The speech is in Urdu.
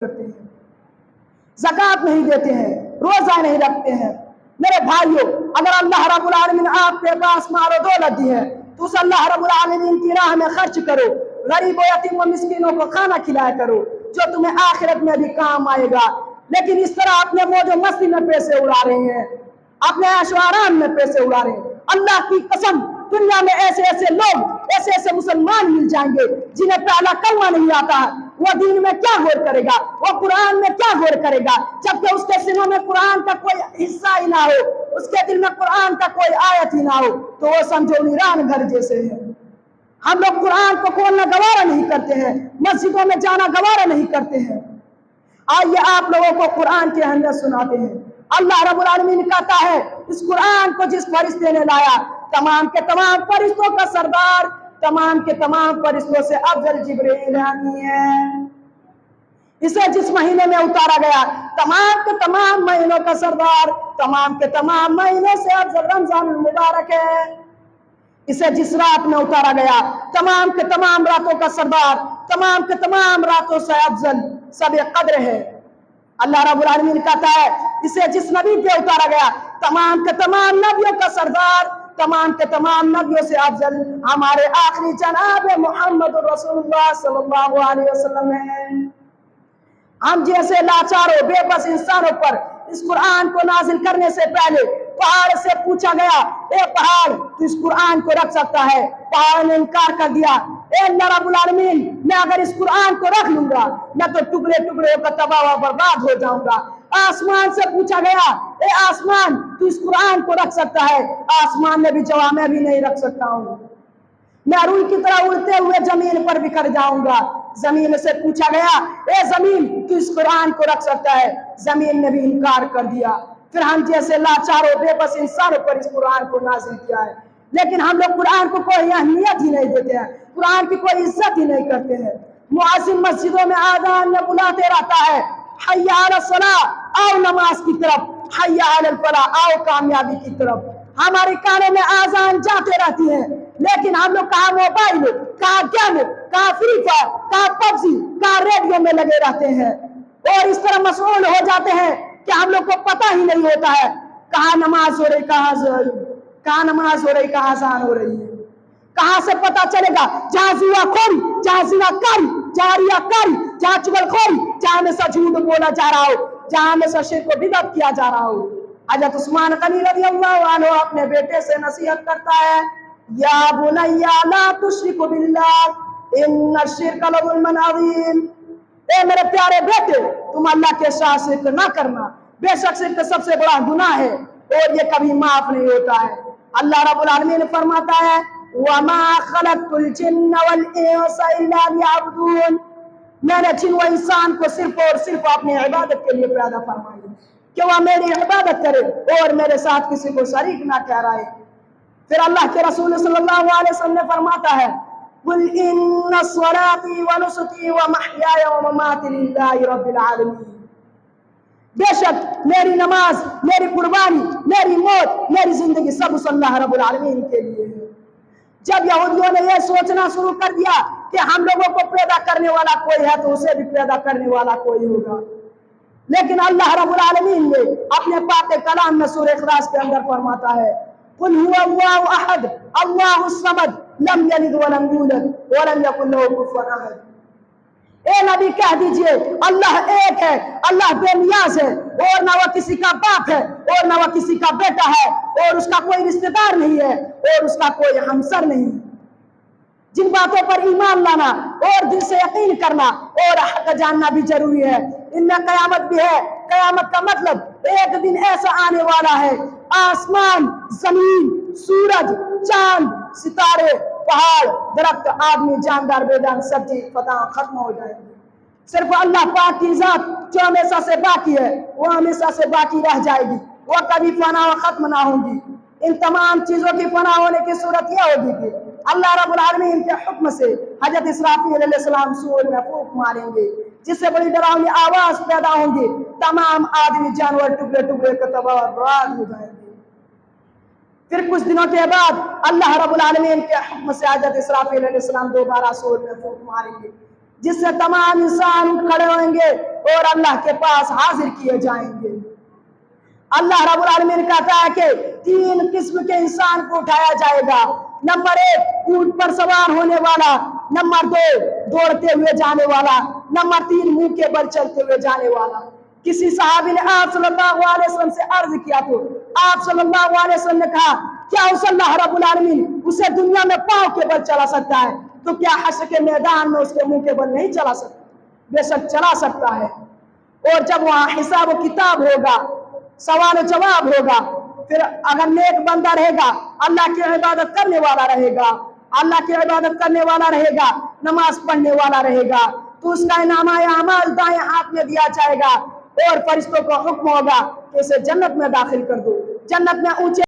کرتے ہیں، زکوٰۃ نہیں دیتے ہیں، روزہ نہیں رکھتے ہیں۔ میرے بھائیوں، اگر اللہ رب العالمین آپ کے پاس مال و دولت دی ہے تو اس اللہ رب العالمین کی راہ میں خرچ کرو، غریب و یتیم و مسکینوں کو کھانا کھلایا کرو، جو تمہیں آخرت میں بھی کام آئے گا۔ لیکن اس طرح اپنے موج و مستی میں پیسے اڑا رہے ہیں، اپنے عیش و آرام میں پیسے اڑا رہے ہیں۔ اللہ کی قسم، دنیا میں ایسے ایسے لوگ، ایسے ایسے مسلمان مل جائیں گے جنہیں پہلا کلمہ نہیں آتا ہے، وہ دین میں کیا غور کرے گا، وہ قرآن میں کیا غور کرے گا، جبکہ اس کے سینوں میں قرآن کا کوئی حصہ ہی نہ ہو، اس کے دل میں قرآن کا کوئی آیت ہی نہ ہو، تو وہ سمجھو ویران گھر جیسے ہے۔ ہم لوگ قرآن کو کھولنا گوارا نہیں کرتے ہیں، مسجدوں میں جانا گوارا نہیں کرتے ہیں۔ آئیے آپ لوگوں کو قرآن کی اہمیت سناتے ہیں۔ اللہ رب العالمین کہتا ہے، اس قرآن کو جس فرشتے نے لایا، تمام کے تمام فرشتوں کا سردار، تمام کے تمام فرشتوں سے افضل جبرائیل امین ہے۔ اسے جس مہینے میں اتارا گیا، تمام کے تمام مہینوں کا سردار، تمام کے تمام مہینوں سے افضل رمضان المبارک ہے۔ اسے جس رات میں اتارا گیا، تمام کے تمام راتوں کا سردار، تمام کے تمام راتوں سے افضل سب قدر ہے۔ اللہ رب العالمین کہتا ہے، اسے جس نبی پہ اتارا گیا، تمام کے تمام نبیوں کا سردار، تمام کے تمام نبیوں سے افضل ہمارے آخری جناب محمد رسول اللہ صلی اللہ علیہ وسلم ہے۔ ہم جیسے لاچاروں بے بس انسانوں پر اس قرآن کو نازل کرنے سے پہلے پہاڑ سے پوچھا گیا، اے پہاڑ تو اس قرآن کو رکھ سکتا ہے؟ پہاڑ نے انکار کر دیا، اے اللہ رب العالمین، میں اگر اس قرآن کو رکھ لوں گا میں تو ٹکڑے ٹکڑے ہو کر تباہ و برباد ہو جاؤں گا۔ آسمان سے پوچھا گیا، اے آسمان تو اس قرآن کو رکھ سکتا ہے؟ آسمان نے بھی جواب، میں بھی نہیں رکھ سکتا ہوں، میں روئی کی طرح اڑتے ہوئے زمین پر بکھر جاؤں گا۔ زمین سے پوچھا گیا، اے زمین تو اس قرآن کو رکھ سکتا ہے؟ زمین نے بھی انکار کر دیا۔ پھر ہم جیسے لاچاروں بے بس انسانوں پر اس قرآن کو نازل کیا ہے، لیکن ہم لوگ قرآن کو کوئی اہمیت ہی نہیں دیتے ہیں، قرآن کی کوئی عزت ہی نہیں کرتے ہیں۔ مؤذن مسجدوں میں آذان میں بلاتے رہتا ہے، حی علی الصلاۃ، آؤ نماز کی طرف، حی علی الفلاح، آؤ کامیابی کی طرف۔ ہماری کانوں میں آذان جاتے رہتی ہیں، لیکن ہم لوگ کہاں موبائل، کہاں گیم، کہاں فری فائر، کہاں پبجی، کہاں ریڈیو میں لگے رہتے ہیں، اور اس طرح مشغول ہو جاتے ہیں کہ ہم لوگ کو پتہ ہی نہیں ہوتا ہے کہاں نماز ہو رہی، کہاں نماز ہو رہی، کہاں اذان ہو رہی ہے۔ کہاں سے پتہ چلے گا؟ جہاں زوا خوری، جہاں زنا کاری، جہاں ریا کاری، جہاں چغل خوری، جہاں میں سے جھوٹ بولا جا رہا ہو، جہاں میں سے شرک و بدعت کیا جا رہا ہو۔ حضرت عثمان غنی رضی اللہ عنہ اپنے بیٹے سے نصیحت کرتا ہے، یا بنی لا تشرک باللہ ان الشرک لظلم عظیم، اے میرے پیارے بیٹے، تم اللہ کے ساتھ شرک نہ کرنا، بے شک شرک سب سے بڑا گناہ ہے اور یہ کبھی معاف نہیں ہوتا ہے۔ اللہ رب العالمین فرماتا ہے، وما خلقت الجن والانس الا ليعبدون، میں نے جن و انسان کو صرف اور صرف اپنی عبادت کے لیے پیدا فرمایا کہ وہ میری عبادت کرے اور میرے ساتھ کسی کو شریک نہ ٹھہرائے۔ پھر اللہ کے رسول صلی اللہ علیہ وسلم نے فرماتا ہے، قل ان صلاتي ونسكي ومحياي ومماتي لله رب العالمین، بے شک میری نماز، میری قربانی، میری موت، میری زندگی سب اس اللہ رب العالمین کے لیے ہے۔ جب یہودیوں نے یہ سوچنا شروع کر دیا کہ ہم لوگوں کو پیدا کرنے والا کوئی ہے تو اسے بھی پیدا کرنے والا کوئی ہوگا، لیکن اللہ رب العالمین نے اپنے پاک کلام میں سورہ اخلاص کے اندر فرماتا ہے، قل هو اللہ احد اللہ الصمد لم یلد ولم یولد ولم یکن له کفوا احد۔ اے نبی کہہ دیجئے، اللہ ایک ہے، اللہ بے نیاز ہے، اور نہ وہ کسی کا باپ ہے اور نہ وہ کسی کا بیٹا ہے، اور اس کا کوئی رشتہ دار نہیں ہے اور اس کا کوئی ہمسر نہیں۔ جن باتوں پر ایمان لانا اور دل سے یقین کرنا اور حق جاننا بھی ضروری ہے، ان میں قیامت بھی ہے۔ قیامت کا مطلب ایک دن ایسا آنے والا ہے، آسمان، زمین، سورج، چاند، ستارے، پہاڑ، درخت، آدمی، جاندار، بے جان، سب چیز فتح ختم ہو جائے گی، صرف اللہ پاک کی ذات جو ہمیشہ سے باقی ہے وہ ہمیشہ سے باقی رہ جائے گی، وہ کبھی فنا و ختم نہ ہوگی۔ ان تمام چیزوں کی فنا ہونے کی صورت یہ ہوگی کہ اللہ رب العالمین کے حکم سے حضرت اسرافیل علیہ السلام سور میں پھونک ماریں گے، جس سے بڑی ڈراؤنی آواز پیدا ہوں گی، تمام آدمی جانور ٹکڑے ٹکڑے کا تباہ و برباد ہو جائیں گے۔ پھر کچھ دنوں کے بعد اللہ رب العالمین کے حکم سے حضرت اسرافیل علیہ السلام دوبارہ سور میں پھونک ماریں گے، جس سے تمام انسان اٹھ کھڑے ہوئیں گے اور اللہ کے پاس حاضر کیے جائیں گے۔ اللہ رب العالمین کہتا ہے کہ 3 قسم کے انسان کو اٹھایا جائے گا۔ نمبر 1 اونٹ پر سوار ہونے والا، نمبر 2 دوڑتے ہوئے جانے والا، نمبر 3 منہ کے بل چلتے ہوئے جانے والا۔ کسی صحابی نے آپ صلی اللہ علیہ وسلم سے عرض کیا تو آپ صلی اللہ علیہ وسلم نے کہا کیا اس اللہ رب العالمین اسے دنیا میں پاؤں کے بل چلا سکتا ہے تو کیا حشر کے میدان میں اس کے منہ کے بل نہیں چلا سکتا؟ بے شک چلا سکتا ہے۔ اور جب وہاں حساب و کتاب ہوگا، سوال و جواب ہوگا، پھر اگر نیک بندہ رہے گا، اللہ کی عبادت کرنے والا رہے گا، اللہ کی عبادت کرنے والا رہے گا، نماز پڑھنے والا رہے گا، تو اس کا نامہ اعمال دائیں ہاتھ میں دیا جائے گا اور فرشتوں کو حکم ہوگا کہ اسے جنت میں داخل کر دو۔ جنت میں اونچے